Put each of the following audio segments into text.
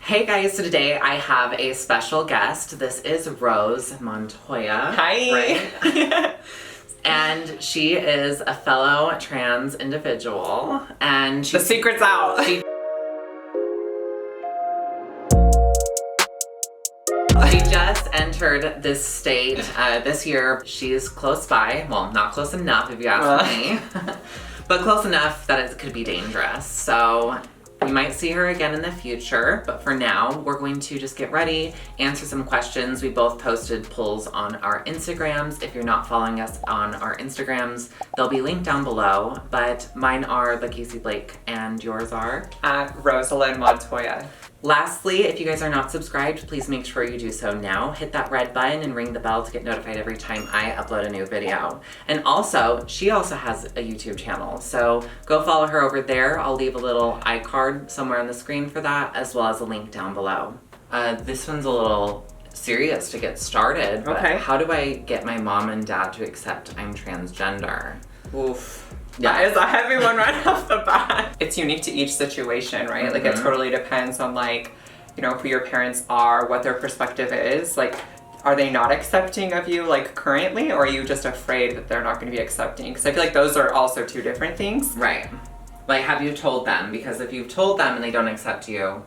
Hey guys, so today I have a special guest. This is Rose Montoya. Hi. Right? And she is a fellow trans individual. And the secret's out. She just entered this state this year. She's close by. Well, not close enough if you ask me. But close enough that it could be dangerous. So we might see her again in the future, but for now, we're going to just get ready, answer some questions. We both posted polls on our Instagrams. If you're not following us on our Instagrams, they'll be linked down below, but mine are the Casey Blake and yours are? At Rosalind Montoya. Lastly, if you guys are not subscribed, please make sure you do so now. Hit that red button and ring the bell to get notified every time I upload a new video. And also, she also has a YouTube channel, so go follow her over there. I'll leave a little iCard somewhere on the screen for that, as well as a link down below. This one's a little serious to get started, but okay. How do I get my mom and dad to accept I'm transgender? Oof. Yeah, that is a heavy one right off the bat. It's unique to each situation, right? Mm-hmm. Like it totally depends on who your parents are, what their perspective is. Like, are they not accepting of you currently, or are you just afraid that they're not going to be accepting? Because I feel like those are also two different things. Right. Like, have you told them? Because if you've told them and they don't accept you,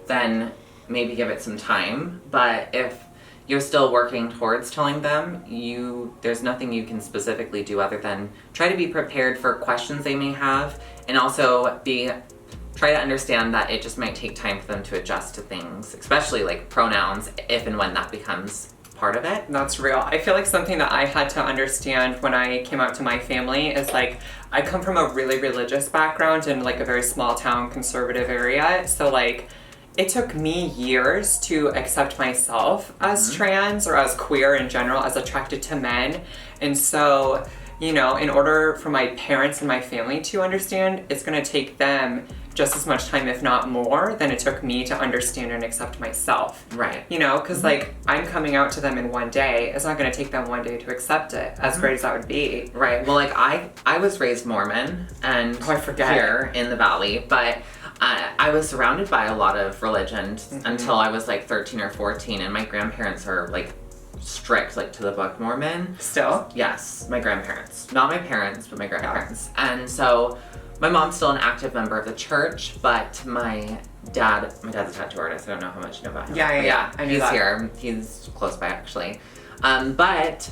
then maybe give it some time. But if you're still working towards telling them, there's nothing you can specifically do other than try to be prepared for questions they may have, and also try to understand that it just might take time for them to adjust to things, especially like pronouns, if and when that becomes part of it. That's real. I feel like something that I had to understand when I came out to my family is I come from a really religious background in a very small town conservative area, so it took me years to accept myself as trans or as queer in general, as attracted to men. And so, in order for my parents and my family to understand, it's going to take them just as much time, if not more, than it took me to understand and accept myself. Right. Because I'm coming out to them in one day. It's not going to take them one day to accept it, as great as that would be. Right. Well, I was raised Mormon and I forget. Here in the Valley, but I was surrounded by a lot of religion until I was 13 or 14, and my grandparents are strict, to the book Mormon. Still? Yes, my grandparents. Not my parents, but my grandparents. And so my mom's still an active member of the church, but my dad's a tattoo artist. I don't know how much you know about him. Yeah. I knew he's that. Here. He's close by, actually. But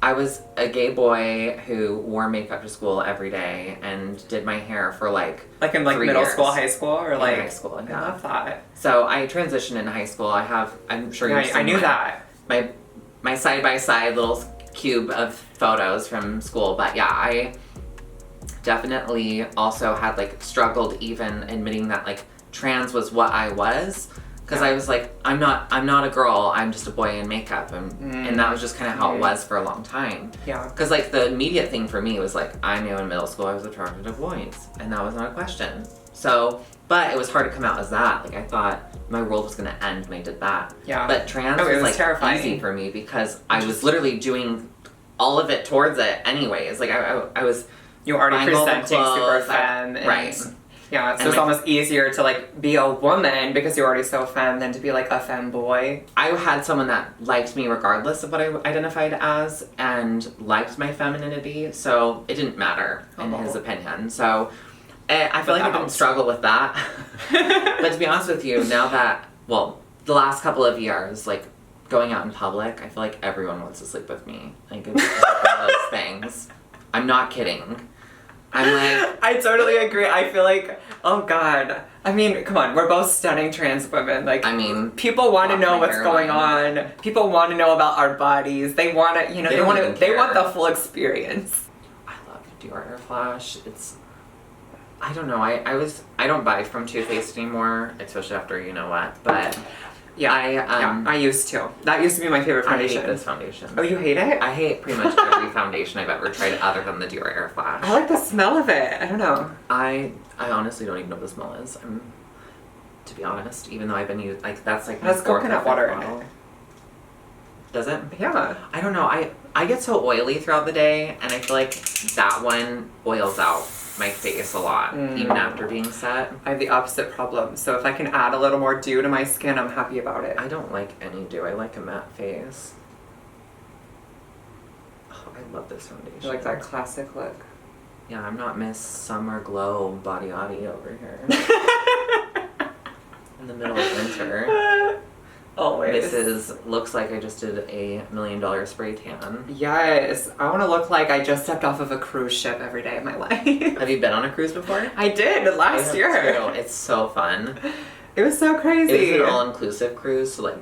I was a gay boy who wore makeup to school every day and did my hair for in 3 middle years. school, high school, or in high school. Yeah. I love that. So I transitioned in high school. I'm sure you've seen I knew that. My side-by-side little cube of photos from school. But yeah, I definitely also had struggled even admitting that trans was what I was. Because I was I'm not a girl, I'm just a boy in makeup. And that was just kind of how it was for a long time. Yeah. Because the immediate thing for me was I knew in middle school I was attracted to boys. And that was not a question. So, but it was hard to come out as that. I thought my world was going to end when I did that. Yeah. But trans was terrifying. Easy for me because I was literally doing all of it towards it anyways. I was... You were already presenting super clothes, femme. Right. Yeah, so it's almost easier to be a woman because you're already so femme than to be a femme boy. I had someone that liked me regardless of what I identified as and liked my femininity, so it didn't matter in his opinion. So I feel I didn't struggle with that. But to be honest with you, now that, the last couple of years, going out in public, I feel everyone wants to sleep with me. It's one of those things. I'm not kidding. I'm I totally agree. I feel oh God. I mean, come on, we're both stunning trans women. People want to know what's going on. People want to know about our bodies. They want to, they want the full experience. I love Dior Air Flash. I don't know. I don't buy from Too Faced anymore, especially after you know what. But yeah, I used to. That used to be my favorite foundation. I hate this foundation. Oh, you hate it? I hate pretty much every foundation I've ever tried other than the Dior Air Flash. I like the smell of it. I don't know. I honestly don't even know what the smell is. To be honest, even though I've been using that's it has coconut water in it. Does it? Yeah. I don't know. I get so oily throughout the day, and I feel that one oils out. my face a lot, even after being set. I have the opposite problem, so if I can add a little more dew to my skin, I'm happy about it. I don't like any dew. I like a matte face. Oh, I love this foundation. You like that classic look? Yeah, I'm not Miss Summer Glow Body Oddy over here. In the middle of winter. Always. Looks like I just did a $1 million spray tan. Yes, I want to look like I just stepped off of a cruise ship every day of my life. Have you been on a cruise before? I did last year. Too. It's so fun. It was so crazy. It was an all-inclusive cruise, so like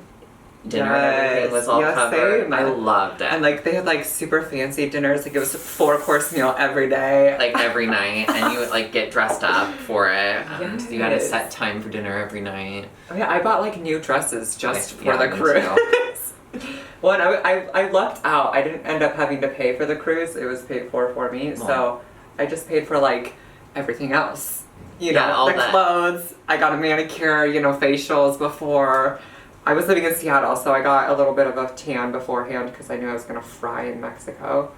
dinner and everything was all covered. Same. I loved it. And like they had like super fancy dinners. Like it was a 4-course meal every day. Like every night, and you would like get dressed up for it. And you had a set time for dinner every night. Oh yeah, I bought like new dresses just for the cruise. Well, and I lucked out. I didn't end up having to pay for the cruise. It was paid for me. Wow. So I just paid for like everything else. You know, the clothes. I got a manicure, you know, facials before. I was living in Seattle, so I got a little bit of a tan beforehand because I knew I was going to fry in Mexico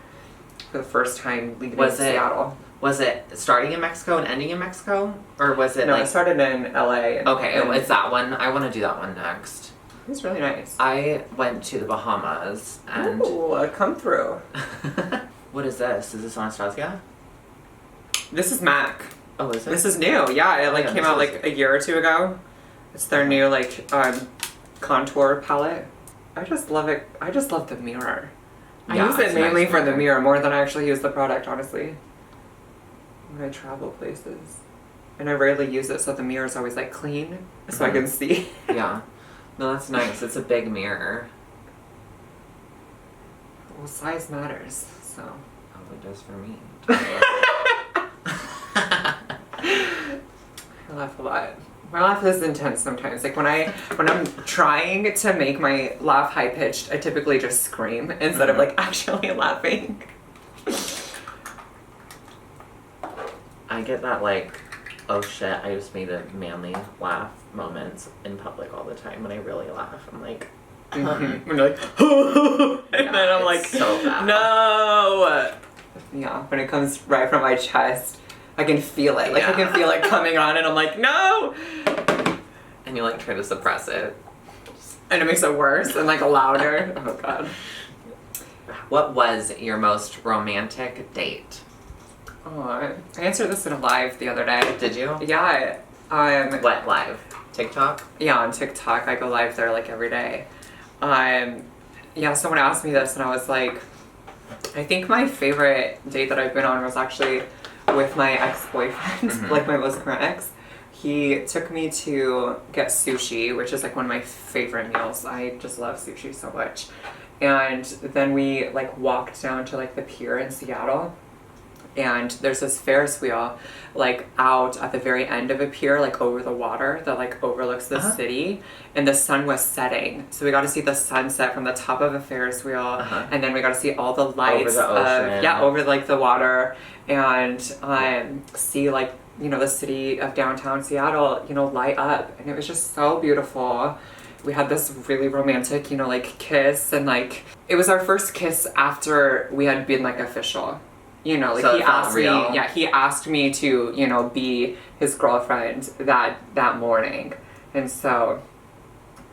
for the first time leaving Seattle. Was it starting in Mexico and ending in Mexico? Or was it No, I started in LA. Okay, it's that one. I want to do that one next. It was really nice. I went to the Bahamas and... Ooh, come through. What is this? Is this Anastasia? This is MAC. Oh, is it? This is new. Yeah, it came out like a year or two ago. It's their new contour palette. I just love it. I just love the mirror. I use it mainly for the mirror more than I actually use the product, honestly. When I travel places. And I rarely use it, so the mirror is always like clean, so I can see. Yeah. No, that's nice. It's a big mirror. Well, size matters, so. Oh, it does for me. I laugh a lot. My laugh is intense sometimes. Like when I'm trying to make my laugh high pitched, I typically just scream instead of like actually laughing. I get that like, oh shit, I just made a manly laugh moment in public all the time when I really laugh. I'm like, when you're like, and then I'm like, so bad. No. Yeah, when it comes right from my chest, I can feel it. Like I can feel it coming on, and I'm like, no. And you like try to suppress it, and it makes it worse and like louder. Oh god. What was your most romantic date? Oh, I answered this in a live the other day. Did you? Yeah. What live? TikTok? Yeah, on TikTok. I go live there like every day. Yeah, someone asked me this and I was like, I think my favorite date that I've been on was actually with my ex-boyfriend, like my most current ex. He took me to get sushi, which is like one of my favorite meals. I just love sushi so much. And then we like walked down to like the pier in Seattle. And there's this Ferris wheel, like out at the very end of a pier, like over the water that like overlooks the city. And the sun was setting, so we got to see the sunset from the top of a Ferris wheel, and then we got to see all the lights over the ocean. Over like the water, and see like the city of downtown Seattle, light up, and it was just so beautiful. We had this really romantic, like kiss, and like it was our first kiss after we had been like official. Like so he asked real. He asked me to, be his girlfriend that morning. And so,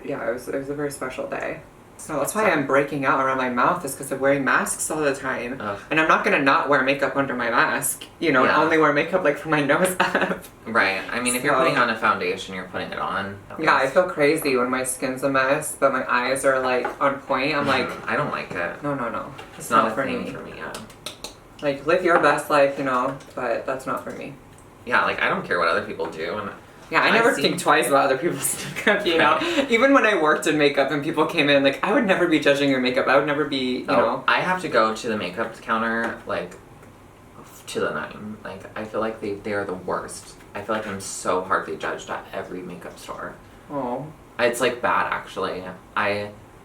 yeah, it was a very special day. So that's why I'm breaking out around my mouth, is because of wearing masks all the time. And I'm not going to not wear makeup under my mask, and only wear makeup like from my nose up. Right. I mean, if you're putting on a foundation, you're putting it on. Yeah, I feel crazy when my skin's a mess, but my eyes are like on point. I'm like, I don't like it. No. It's not a thing for me, yeah. Like, live your best life, but that's not for me. Yeah, like, I don't care what other people do. And yeah, I never think twice about other people's makeup, Even when I worked in makeup and people came in, like, I would never be judging your makeup. I would never be, you know. I have to go to the makeup counter, like, to the 9. Like, I feel like they are the worst. I feel like I'm so hardly judged at every makeup store. Oh. It's, like, bad, actually.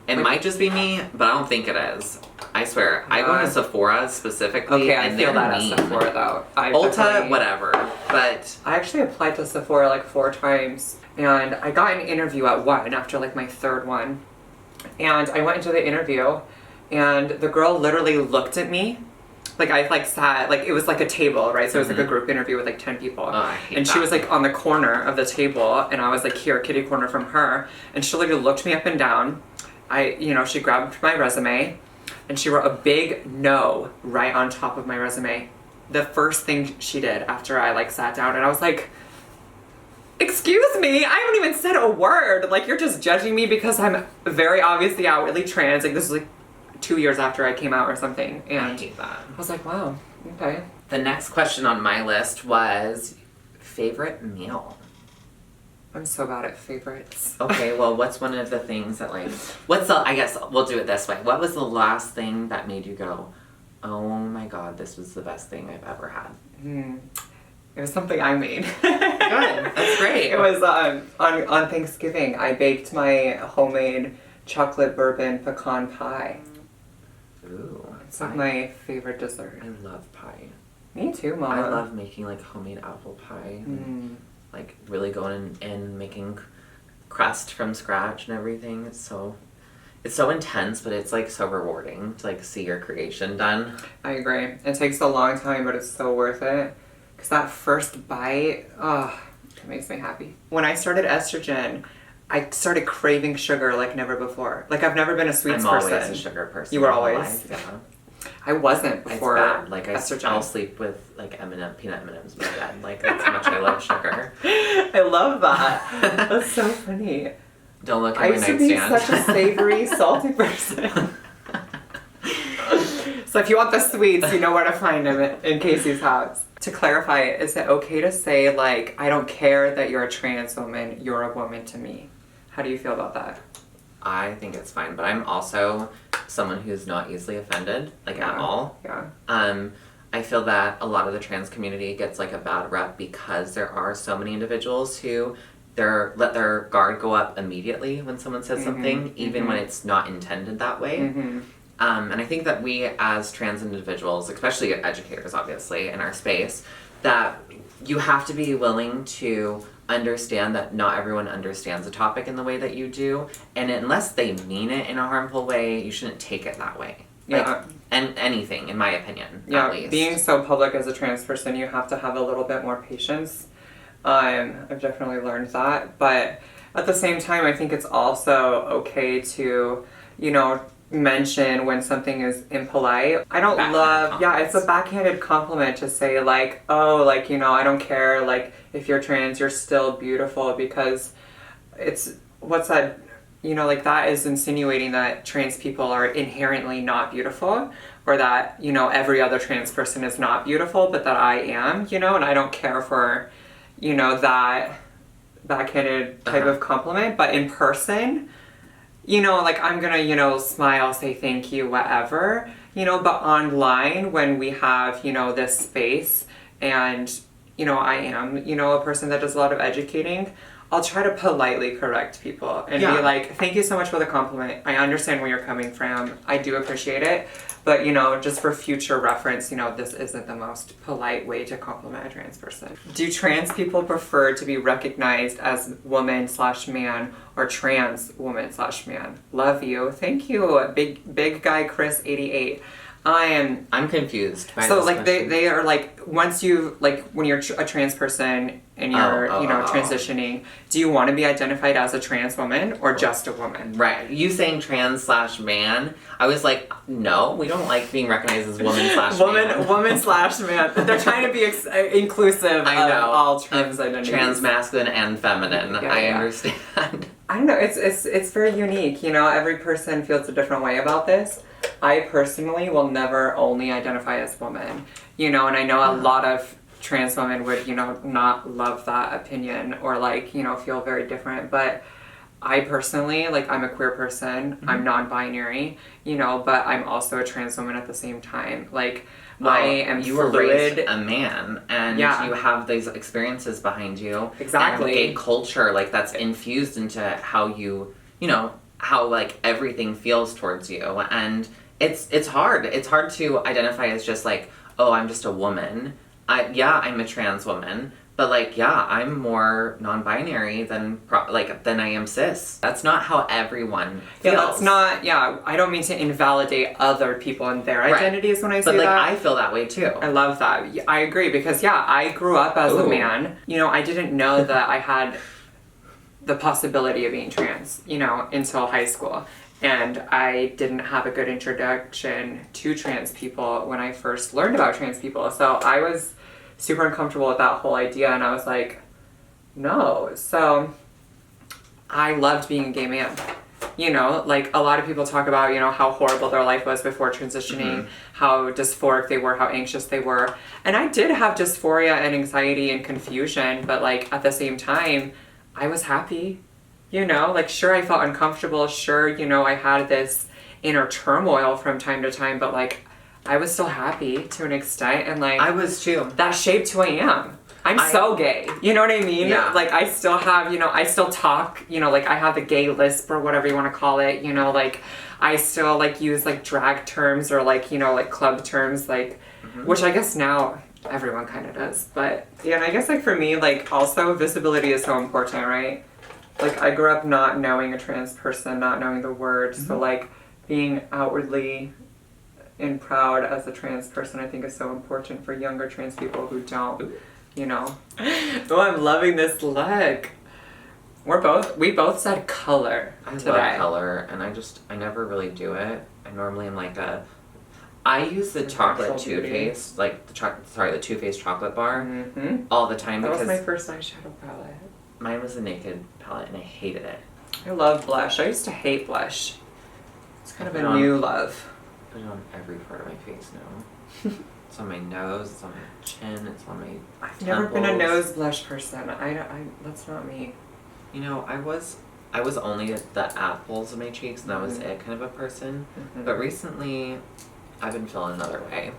It might just be me, but I don't think it is. I swear. I go to Sephora specifically, okay, and I feel that at Sephora, though. Ulta, whatever. But I actually applied to Sephora like 4 times, and I got an interview at one after like my 3rd one. And I went into the interview, and the girl literally looked at me Like I like sat, like it was like a table, right? So it was like a group interview with like 10 people. Oh, I hate and she that. was like on the corner of the table and I was like here, kitty corner from her. And she literally looked me up and down. She grabbed my resume and she wrote a big no right on top of my resume. The first thing she did after I like sat down, and I was like, excuse me, I haven't even said a word. Like, you're just judging me because I'm very obviously outwardly trans. Like, this is like 2 years after I came out or something. And I hate that. I was like, wow, okay. The next question on my list was favorite meal. I'm so bad at favorites. Okay, well, what's one of the things that I guess we'll do it this way. What was the last thing that made you go, oh my God, this was the best thing I've ever had? It was something I made. Good, that's great. It was on Thanksgiving. I baked my homemade chocolate bourbon pecan pie. Ooh, It's like my favorite dessert. I love pie. Me too, Mom. I love making like homemade apple pie. And, like really going in and making crust from scratch and everything. It's so intense, but it's like so rewarding to like see your creation done. I agree. It takes a long time, but it's so worth it. Because that first bite, it makes me happy. When I started estrogen, I started craving sugar like never before. Like, I've never been a sweets person. I'm always a sugar person. You were my whole always? life, yeah. I wasn't before It's bad. Like, estrogen. I'll sleep with like peanut M&Ms in my bed. Like, that's how much I love sugar. I love that. That's so funny. Don't look at I my used to be nightstand. such a savory, salty person. So if you want the sweets, you know where to find them in Casey's house. To clarify, is it okay to say, like, I don't care that you're a trans woman, you're a woman to me? How do you feel about that? I think it's fine, but I'm also someone who's not easily offended, like at all. Yeah. I feel that a lot of the trans community gets like a bad rep because there are so many individuals who let their guard go up immediately when someone says something, even when it's not intended that way. And I think that we as trans individuals, especially educators obviously in our space, that you have to be willing to understand that not everyone understands a topic in the way that you do, and unless they mean it in a harmful way, you shouldn't take it that way. Yeah. And anything, in my opinion, Yeah, at least. being so public as a trans person, you have to have a little bit more patience. I've definitely learned that, but at the same time, I think it's also okay to, mention when something is impolite. I don't it's a backhanded compliment to say like, oh, like, I don't care, like, if you're trans, you're still beautiful, because it's, what's that, like, that is insinuating that trans people are inherently not beautiful, or that, every other trans person is not beautiful, but that I am, and I don't care for, that backhanded type of compliment, but in person, like, I'm gonna, smile, say thank you, whatever, but online, when we have, this space, and, I am, a person that does a lot of educating, I'll try to politely correct people and be like, thank you so much for the compliment. I understand where you're coming from. I do appreciate it. But, just for future reference, this isn't the most polite way to compliment a trans person. Do trans people prefer to be recognized as woman/man or trans woman/man? Love you. Thank you, big guy Chris 88. I'm confused by so this like question. they are like, once you like, when you're a trans person and you're transitioning, do you want to be identified as a trans woman or just a woman? Right. You saying trans/man, I was like, no, we don't like being recognized as woman/man. Woman/man. They're trying to be inclusive I know, of all trans identities. Trans, masculine, and feminine. I understand. I don't know. It's very unique. Every person feels a different way about this. I personally will never only identify as woman. And I know a lot of trans women would, not love that opinion or like, feel very different. But I personally, like, I'm a queer person. I'm non-binary, but I'm also a trans woman at the same time. Like, I am you were fluid. raised a man, and you have these experiences behind you. Exactly. And gay culture, like, that's infused into how you, how, like, everything feels towards you. And it's hard. It's hard to identify as just like, oh, I'm just a woman. I'm a trans woman, But like, yeah, I'm more non-binary than I am cis. That's not how everyone feels. Yeah, that's not. Yeah, I don't mean to invalidate other people and their identities when I say that. But like, that. I feel that way too. I love that. I agree because I grew up as a man. You know, I didn't know that I had the possibility of being trans, you know, until high school. And I didn't have a good introduction to trans people when I first learned about trans people. So I was super uncomfortable with that whole idea, and I was like, no. So I loved being a gay man. You know, like a lot of people talk about, you know, how horrible their life was before transitioning, how dysphoric they were, how anxious they were. And I did have dysphoria and anxiety and confusion, but like at the same time, I was happy. You know, like sure I felt uncomfortable, sure, you know, I had this inner turmoil from time to time, but like I was still happy to an extent, and like I was too. That shaped who I am. I'm so gay. You know what I mean? Yeah. Like I still have, you know, I still talk, you know, like I have the gay lisp or whatever you want to call it, you know, like I still like use like drag terms or like, you know, like club terms, like, which I guess now everyone kind of does. But yeah, and I guess like for me, like also visibility is so important, right? Like I grew up not knowing a trans person, not knowing the word, so like being outwardly and proud as a trans person I think is so important for younger trans people who don't, you know. Oh, I'm loving this look. We both said color today. I love color, and I never really do it. I normally am like I use the chocolate Too Faced, like the Too Faced chocolate bar all the time that because was my first eyeshadow palette. Mine was a naked palette, and I hated it. I love blush. I used to hate blush. It's kind of a new love. I put it on every part of my face now. It's on my nose, it's on my chin, it's on my I've never been a nose blush person. I that's not me. You know, I was only at the apples of my cheeks, and that was it kind of a person. But recently, I've been feeling another way.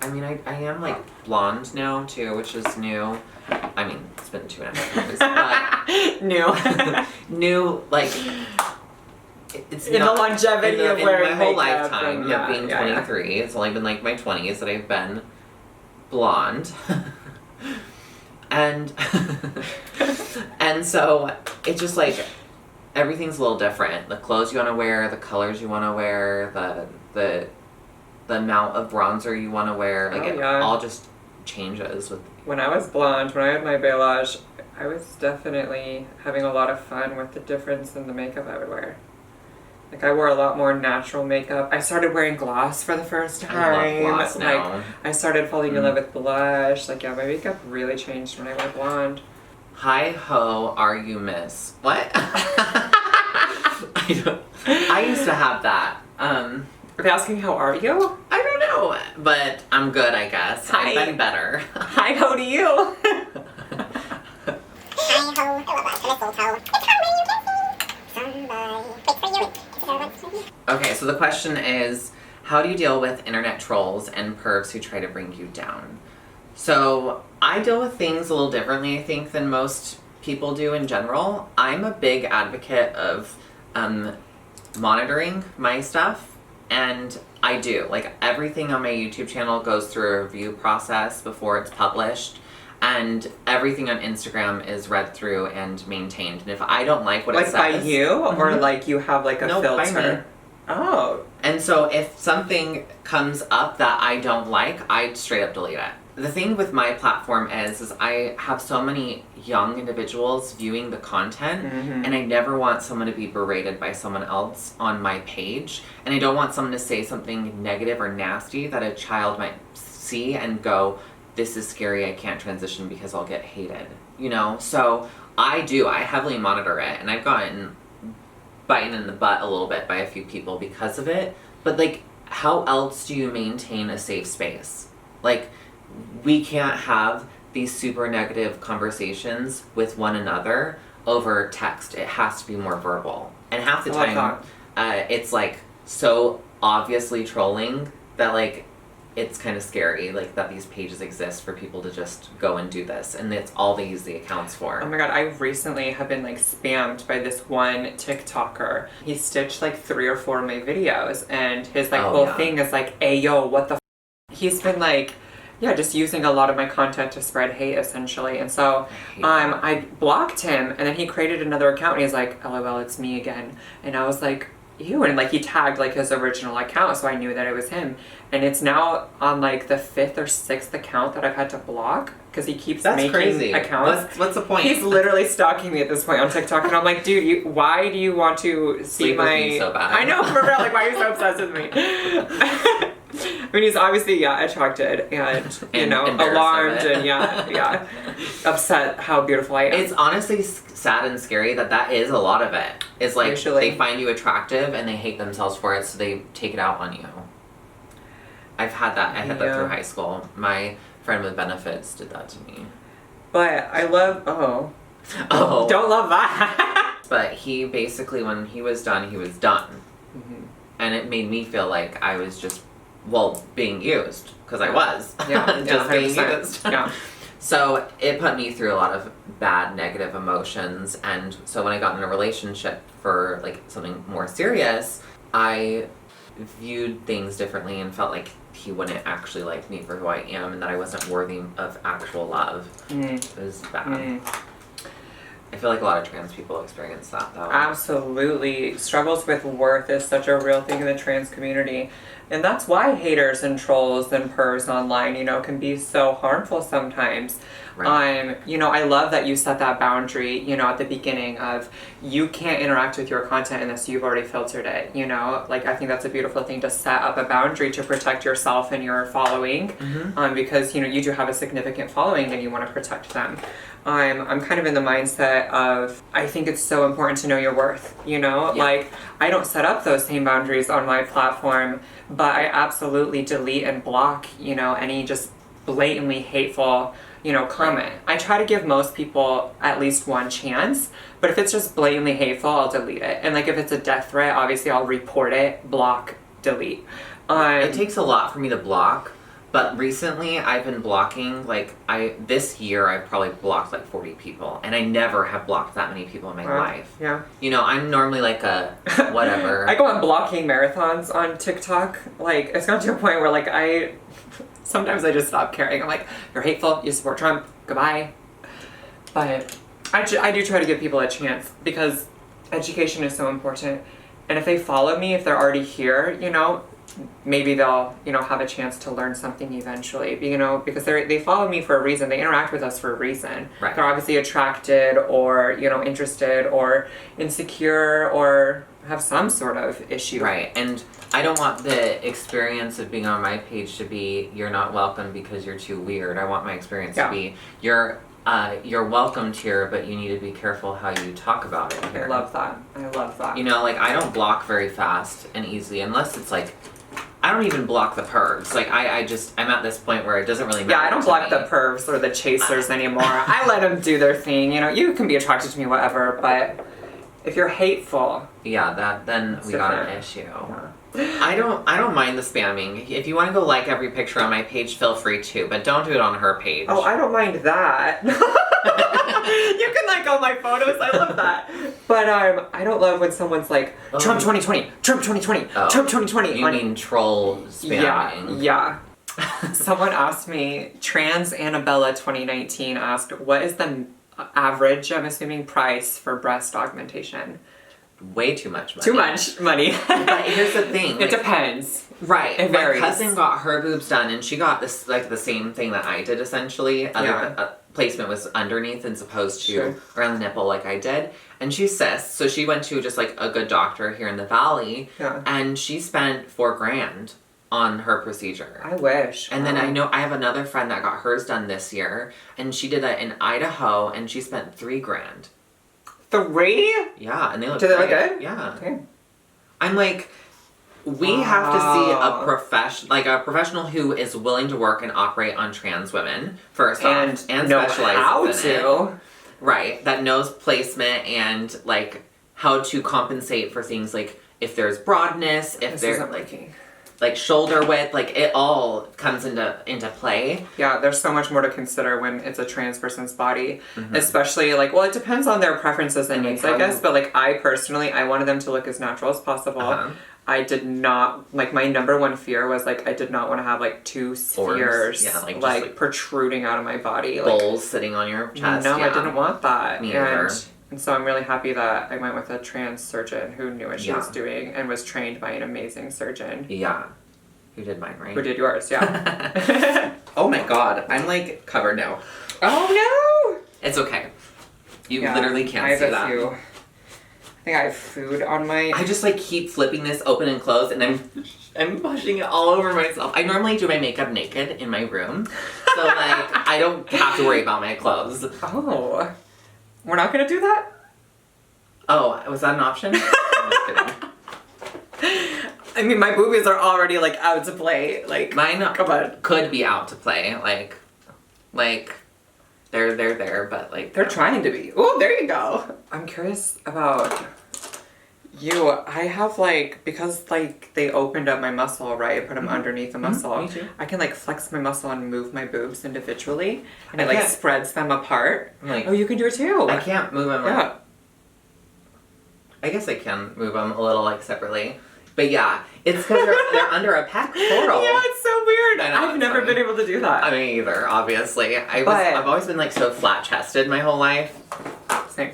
I mean, I am like blonde now too, which is new. I mean, it's been 2.5 years, but new, like it's in not, the longevity in of wearing my whole makeup lifetime of being 23. It's only been like my 20s that I've been blonde, and and so it's just like everything's a little different. The clothes you want to wear, the colors you want to wear, the amount of bronzer you want to wear, like it all just changes with. When I was blonde, when I had my balayage, I was definitely having a lot of fun with the difference in the makeup I would wear. Like I wore a lot more natural makeup. I started wearing gloss for the first time. I love gloss now. Like I started falling in love with blush. Like yeah, my makeup really changed when I went blonde. Hi ho, are you miss? What? I used to have that. Are they asking how are you? I don't know, but I'm good, I guess. Hi. I've been better. Hi ho to you. Hi ho, I love that mistletoe. It's coming, you can see somebody. Wait for you. Okay, so the question is, how do you deal with internet trolls and pervs who try to bring you down? So I deal with things a little differently, I think, than most people do in general. I'm a big advocate of monitoring my stuff. And I do. Like, everything on my YouTube channel goes through a review process before it's published. And everything on Instagram is read through and maintained. And if I don't like what it says... Like by you? Or like you have like a filter? By me. Oh. And so if something comes up that I don't like, I straight up delete it. The thing with my platform is I have so many young individuals viewing the content, and I never want someone to be berated by someone else on my page, and I don't want someone to say something negative or nasty that a child might see and go, this is scary, I can't transition because I'll get hated, you know? So I heavily monitor it, and I've gotten bitten in the butt a little bit by a few people because of it, but like, how else do you maintain a safe space? Like, we can't have these super negative conversations with one another over text. It has to be more verbal. And half the time, it's like so obviously trolling that like it's kind of scary, like that these pages exist for people to just go and do this, and it's all they use the accounts for. Oh my god, I recently have been like spammed by this one TikToker. He stitched like 3 or 4 of my videos, and his like whole thing is like, "Hey yo, what the?" He's been like, yeah, just using a lot of my content to spread hate essentially. And so I blocked him, and then he created another account and he's like, LOL, it's me again. And I was like, ew, and like he tagged like his original account, so I knew that it was him. And it's now on like the 5th or 6th account that I've had to block because he keeps making crazy. accounts. What's the point? He's literally stalking me at this point on TikTok, and I'm like, dude, why do you want to see Sleep with me so bad. I know, for real, like, why are you so obsessed with me? I mean, he's obviously, attracted and, you know, alarmed and, upset how beautiful I am. It's honestly sad and scary that is a lot of it. It's like they find you attractive and they hate themselves for it, so they take it out on you. I've had that. I had that through high school. My friend with benefits did that to me. But I love, don't love that. But he basically, when he was done, he was done. Mm-hmm. And it made me feel like I was just, being used. Because I was. Yeah, just being used. Yeah. So it put me through a lot of bad, negative emotions. And so when I got in a relationship for like something more serious, I viewed things differently and felt like he wouldn't actually like me for who I am and that I wasn't worthy of actual love. It was bad. I feel like a lot of trans people experience that though. Absolutely. Struggles with worth is such a real thing in the trans community. And that's why haters and trolls and pervs online, you know, can be so harmful sometimes. Right. You know, I love that you set that boundary, you know, at the beginning of you can't interact with your content unless you've already filtered it, you know? Like, I think that's a beautiful thing to set up a boundary to protect yourself and your following, because, you know, you do have a significant following and you want to protect them. I'm kind of in the mindset of, I think it's so important to know your worth, you know? Yeah. Like, I don't set up those same boundaries on my platform, but I absolutely delete and block, you know, any just blatantly hateful, you know, comment. I try to give most people at least one chance, but if it's just blatantly hateful, I'll delete it. And like if it's a death threat, obviously I'll report it, block, delete. It takes a lot for me to block, but recently I've been blocking, this year I've probably blocked like 40 people, and I never have blocked that many people in my life. Yeah. You know, I'm normally like a whatever. I go on blocking marathons on TikTok. Like, it's gotten to a point where sometimes I just stop caring. I'm like, you're hateful, you support Trump, goodbye. But I do try to give people a chance because education is so important. And if they follow me, if they're already here, you know, maybe they'll, you know, have a chance to learn something eventually, you know, because they follow me for a reason. They interact with us for a reason. Right. They're obviously attracted or, you know, interested or insecure or have some sort of issue. Right. And I don't want the experience of being on my page to be, you're not welcome because you're too weird. I want my experience to be, you're welcomed here, but you need to be careful how you talk about it here. I love that. You know, like, I don't block very fast and easily unless it's like, I don't even block the pervs. Like, I'm at this point where it doesn't really matter. Yeah, I don't block the pervs or the chasers anymore. I let them do their thing. You know, you can be attracted to me, whatever, but if you're hateful, then we got an issue. Yeah. I don't mind the spamming. If you want to go like every picture on my page, feel free to, but don't do it on her page. Oh, I don't mind that. You can like all my photos. I love that. But I don't love when someone's like Trump 2020, Trump 2020, Trump 2020. You mean troll spamming? Yeah. Someone asked me, Trans Annabella 2019 asked, what is the average, I'm assuming, price for breast augmentation? Way too much money. Too much money. But here's the thing. It depends. Right. It varies. My cousin got her boobs done, and she got this, like, the same thing that I did, essentially. Placement was underneath as opposed to around the nipple like I did. And she's cis, so she went to just, like, a good doctor here in the Valley. Yeah. And she spent $4,000 on her procedure. I wish. And then I have another friend that got hers done this year, and she did that in Idaho, and she spent $3,000. 3? Yeah, and they look Do they look great. good? Yeah. Okay. I'm like, we have to see a professional who is willing to work and operate on trans women first off, and know specializes how in to. it. Right, that knows placement and like how to compensate for things like if there's broadness, if there's isn't working. like shoulder width, like it all comes into play. Yeah, there's so much more to consider when it's a trans person's body, especially like, well, it depends on their preferences and needs, I guess, but like I personally, I wanted them to look as natural as possible. I did not, like my number one fear was like, I did not want to have like two spheres like protruding out of my body. Bowls sitting on your chest. No, I didn't want that. Me either. And so I'm really happy that I went with a trans surgeon who knew what she was doing and was trained by an amazing surgeon. Yeah. Who did mine, right? Who did yours, yeah. Oh my god, I'm like covered now. Oh no! It's okay. You literally can't see that. I think I have food on my... I just like keep flipping this open and close and I'm pushing it all over myself. I normally do my makeup naked in my room. So like, I don't have to worry about my clothes. Oh. We're not gonna do that? Oh, was that an option? I'm just kidding. I mean, my boobies are already like out to play. Like mine come on. Could be out to play. Like they're there, but like they're trying to be. Oh, there you go. I'm curious about you. I have like, because like they opened up my muscle, right? I put them underneath the muscle. Me too. I can like flex my muscle and move my boobs individually, and it like spreads them apart. Like, oh, you can do it too. I can't move them. Yeah. I guess I can move them a little like separately. But yeah, it's because they're under a pectoral. Yeah, it's so weird. I know, I've never been able to do that. I mean, either, obviously. I've always been like so flat-chested my whole life. Same.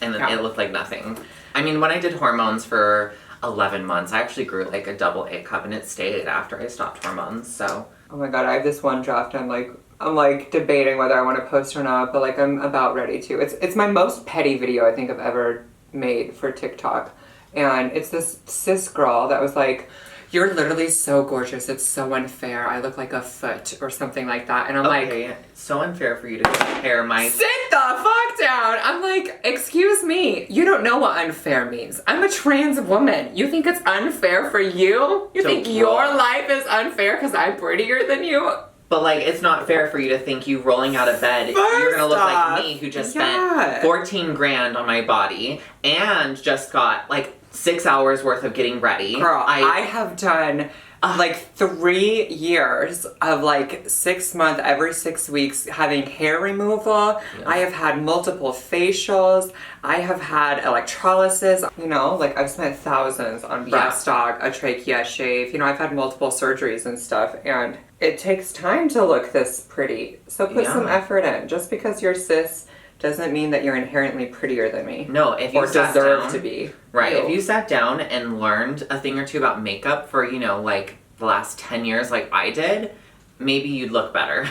And it looked like nothing. I mean, when I did hormones for 11 months, I actually grew like a double A cup and it stayed after I stopped hormones, so. Oh my god, I have this one draft I'm like debating whether I want to post or not, but like I'm about ready to. It's my most petty video I think I've ever made for TikTok. And it's this cis girl that was like, you're literally so gorgeous, it's so unfair, I look like a foot or something like that. And I'm like, it's so unfair for you to compare my... Sit the fuck down! I'm like, excuse me, you don't know what unfair means. I'm a trans woman. You think it's unfair for you? You think your life is unfair because I'm prettier than you? But like, it's not fair for you to think you rolling out of bed, you're gonna look like me who just spent 14 grand on my body and just got like 6 hours worth of getting ready. Girl, I have done like 3 years of like 6 months, every 6 weeks having hair removal. Yeah. I have had multiple facials. I have had electrolysis. You know, like I've spent thousands on breast dog, a trachea shave. You know, I've had multiple surgeries and stuff, and it takes time to look this pretty. So put some effort in. Just because you're cis doesn't mean that you're inherently prettier than me. No, if you deserve to be. Right, if you sat down and learned a thing or two about makeup for, you know, like the last 10 years like I did, maybe you'd look better.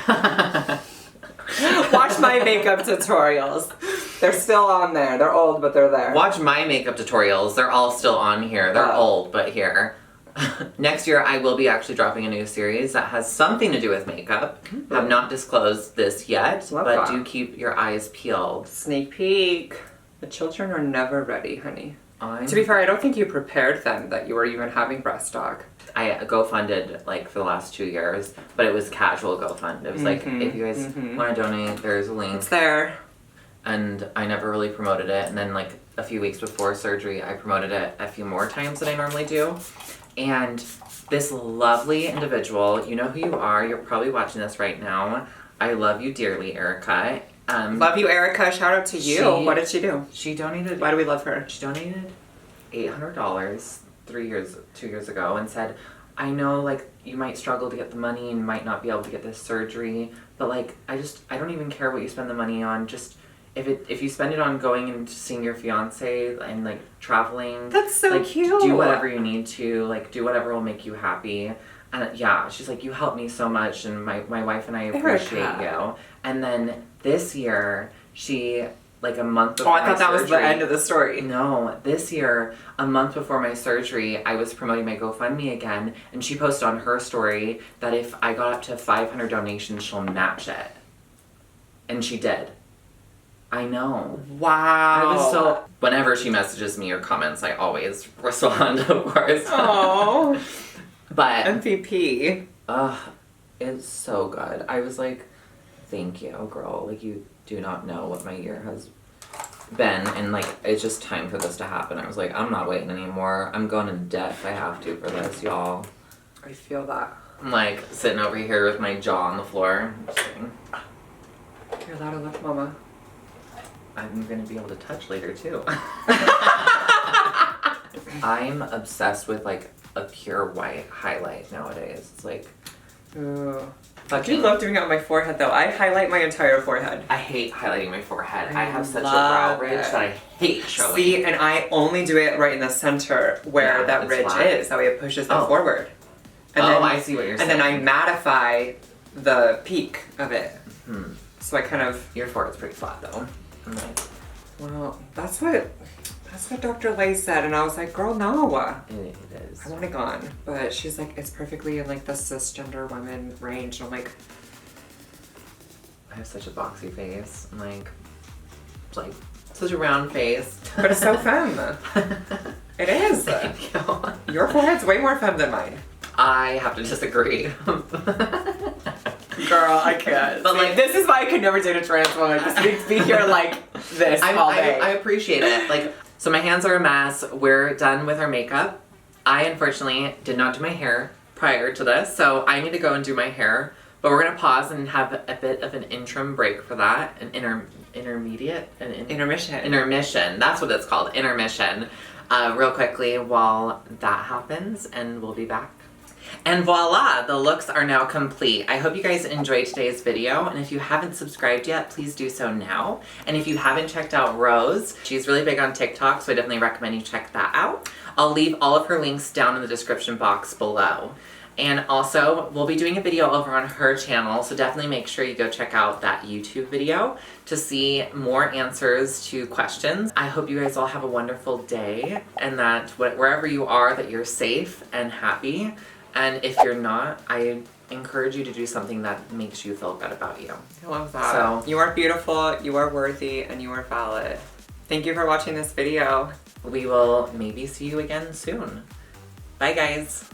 Watch my makeup tutorials. They're still on there. They're old, but they're there. Watch my makeup tutorials. They're all still on here. They're old, but here. Next year, I will be actually dropping a new series that has something to do with makeup. Mm-hmm. Have not disclosed this yet, but do keep your eyes peeled. Sneak peek. The children are never ready, honey. To be fair, I don't think you prepared them that you were even having breast talk. I GoFunded like for the last 2 years, but it was casual GoFund. It was like, if you guys want to donate, there's a link. It's there. And I never really promoted it. And then like a few weeks before surgery, I promoted it a few more times than I normally do. And this lovely individual, you know who you are, you're probably watching this right now. I love you dearly, Erica. Love you, Erica. Shout out to you. What did she do? She donated... Why do we love her? She donated $800 2 years ago and said, I know, like, you might struggle to get the money and might not be able to get this surgery, but, like, I don't even care what you spend the money on. Just, if you spend it on going and seeing your fiance and, like, traveling... That's so like, cute. Do whatever you need to. Like, do whatever will make you happy. And, yeah, she's like, you helped me so much, and my wife and I appreciate you. And then this year, she... like a month before I thought that was the end of the story. No, this year, a month before my surgery, I was promoting my GoFundMe again, and she posted on her story that if I got up to 500 donations, she'll match it. And she did. I know. Wow. I was so... Whenever she messages me or comments, I always respond, of course. Oh. But... MVP. It's so good. I was like, thank you, girl. Like, you do not know what my year has been, and like it's just time for this to happen. I was like, I'm not waiting anymore. I'm going into debt if I have to for this, y'all. I feel that. I'm like sitting over here with my jaw on the floor. Just kidding. You're allowed to look, Mama. I'm gonna be able to touch later too. I'm obsessed with like a pure white highlight nowadays. It's like, ooh. I do love doing it on my forehead though. I highlight my entire forehead. I hate highlighting my forehead. I have such a brow ridge that I hate showing. See, and I only do it right in the center where that ridge is. That way it pushes them forward. And then, I see what you're saying. And then I mattify the peak of it. Hmm. So I kind of... Your forehead's pretty flat though. I'm like, well, that's what Dr. Lay said, and I was like, girl, no. it is. I want it gone. But she's like, it's perfectly in like the cisgender women range. And I'm like... I have such a boxy face. I'm like, it's like such a round face. But it's so femme. It is. Thank you. Your forehead's way more femme than mine. I have to disagree. Girl, I can't. But like, this is why I could never date a trans woman. Just be here like this all day. I appreciate it. Like, so my hands are a mess. We're done with our makeup. I unfortunately did not do my hair prior to this, so I need to go and do my hair. But we're gonna pause and have a bit of an interim break for that. An intermission. Intermission. That's what it's called. Intermission. Real quickly while that happens, and we'll be back. And voila, the looks are now complete. I hope you guys enjoyed today's video, and if you haven't subscribed yet, please do so now. And if you haven't checked out Rose, she's really big on TikTok, so I definitely recommend you check that out. I'll leave all of her links down in the description box below. And also, we'll be doing a video over on her channel, so definitely make sure you go check out that YouTube video to see more answers to questions. I hope you guys all have a wonderful day, and that wherever you are, that you're safe and happy. And if you're not, I encourage you to do something that makes you feel good about you. I love that. So, you are beautiful, you are worthy, and you are valid. Thank you for watching this video. we will maybe see you again soon. Bye, guys.